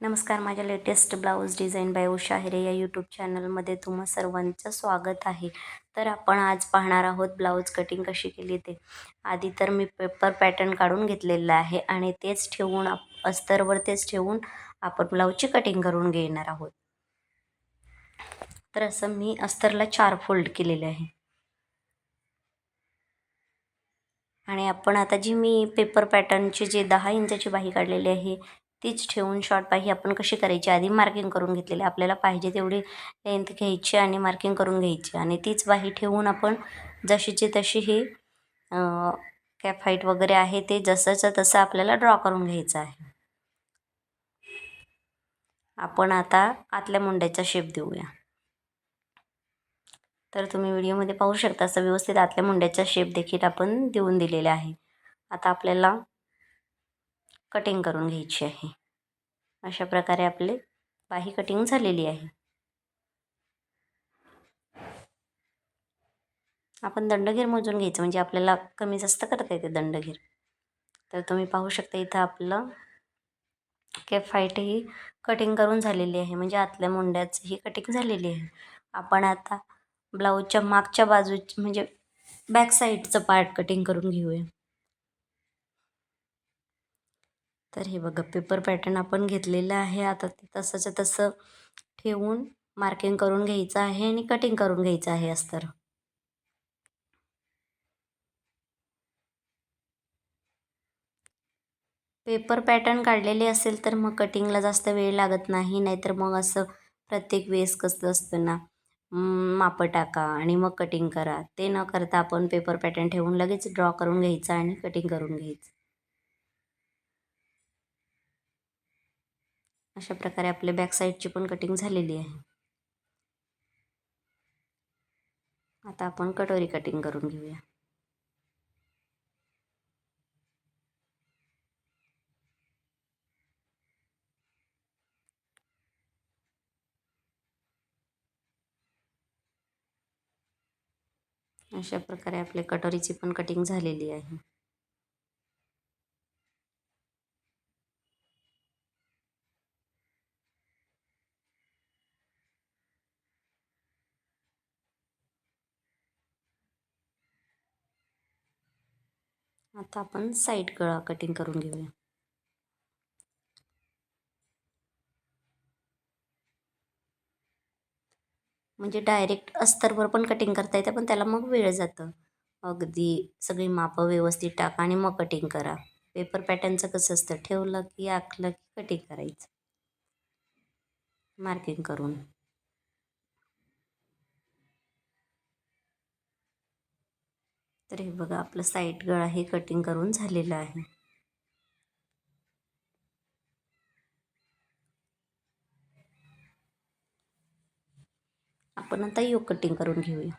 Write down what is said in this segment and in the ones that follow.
नमस्कार. माझ्या latest blouse design by Usha Hire या यूट्यूब चॅनलमध्ये तुम्हा सर्वांचं स्वागत आहे. तर आपण आज पाहणार आहोत ब्लाऊज कटिंग कशी केली ते. आधी तर मी पेपर पॅटर्न काढून घेतलेला आहे आणि तेच ठेवून अस्तरवर तेच ठेवून आपण ब्लाऊजची कटिंग करून घेणार आहोत. तर असं मी अस्तरला 4 फोल्ड केलेले आहे. आणि आपण आता जी मी पेपर पॅटर्नची जी 10 इंचाची बाही काढलेली आहे तीच ठेवून शॉर्ट बाही आपण कशी करायची आधी मार्किंग करून घेतलेली. आपल्याला पाहिजे तेवढी लेंथ घ्यायची आणि मार्किंग करून घ्यायची आणि तीच बाही ठेवून आपण जशीची तशी ही कॅप हाईट वगैरे आहे ते जसंचं तसं आपल्याला ड्रॉ करून घ्यायचं आहे. आपण आता आतल्या मुंड्याचा शेप देऊया. तर तुम्ही व्हिडिओमध्ये पाहू शकता असं व्यवस्थित आतल्या मुंड्याचा शेप देखील आपण देऊन दिलेला आहे. आता आपल्याला कटिंग करून घ्यायची आहे. अशा प्रकारे आपले बाही कटिंग झालेली आहे. आपण दंडघेर मोजून घ्यायचं म्हणजे आपल्याला कमी जास्त करता येते दंडघेर. तर तुम्ही पाहू शकता इथं आपलं कॅप हाईट ही कटिंग करून झालेली आहे म्हणजे आतल्या मुंड्याची ही कटिंग झालेली आहे. आपण आता ब्लाऊजच्या मागच्या बाजूची म्हणजे बॅक साईडचं पार्ट कटिंग करून घेऊया. तर हे बघा पेपर पॅटर्न आपण घेतलेलं आहे. आता ते तसंच्या तसं ठेवून मार्किंग करून घ्यायचं आहे आणि कटिंग करून घ्यायचं आहे अस्तर. पेपर पॅटर्न काढलेले असेल तर मग कटिंगला जास्त वेळ लागत नाही. नाहीतर मग असं प्रत्येक वेळेस कसं असतं ना, मापं टाका आणि मग कटिंग करा. ते न करता आपण पेपर पॅटर्न ठेवून लगेच ड्रॉ करून घ्यायचं आणि कटिंग करून घ्यायचं. अशा प्रकारे आपल्या बॅक साईडची पण कटिंग झालेली आहे. आता आपण कटोरी कटिंग करून घेऊया. अशा प्रकारे आपल्या कटोरीची पण कटिंग झालेली आहे. आता आपण साईड गळा कटिंग करून घेऊया. म्हणजे डायरेक्ट अस्तरवर पण कटिंग करता येतं पण त्याला मग वेळ जातं. अगदी सगळी मापं व्यवस्थित टाका आणि मग कटिंग करा. पेपर पॅटर्नचं कसं असतं, ठेवलं की आखलं की कटिंग करायचं मार्किंग करून. तर हे बघा आपलं साईड गळा हे कटिंग करून झालेलं आहे. आपण आता योक कटिंग करून घेऊया.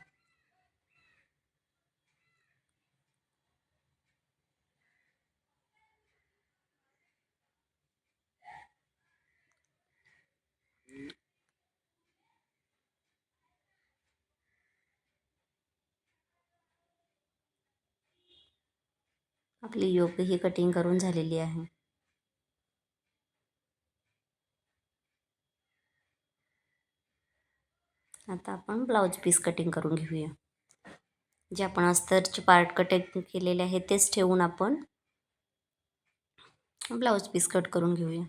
आपली योक ही कटिंग करून झालेली आहे. आता आपण ब्लाऊज पीस कटिंग करून घेऊया. जे आपण अस्तरचे पार्ट कटिंग केलेले आहे तेच ठेवून आपण ब्लाऊज पीस कट करून घेऊया.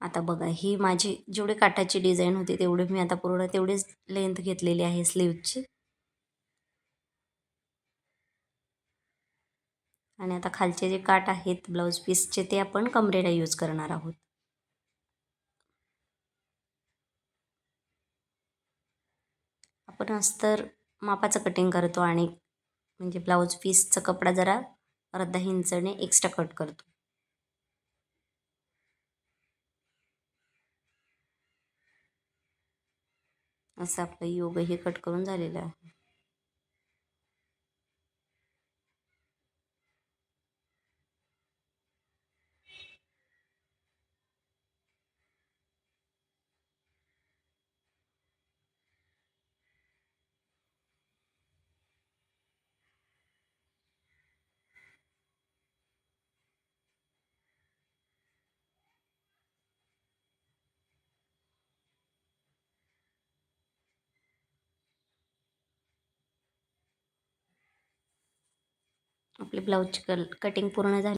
आता बघा ही माझी जेवढी काठाची डिझाईन होती तेवढी मी आता पूर्ण तेवढीच लेंथ घेतलेली आहे स्लीवची. आणि आता खालचे जे काठ आहेत ब्लाऊज पीसचे ते आपण कमरेला यूज करणार आहोत. आपण अस्तर मापाचं कटिंग करतो आणि म्हणजे ब्लाऊज पीसचा कपडा जरा अर्धा इंचाने एक्स्ट्रा कट करतो. असं आपलं योग हे कट करून झालेलं आहे. आपली ब्लाऊजची कटिंग पूर्ण झाली.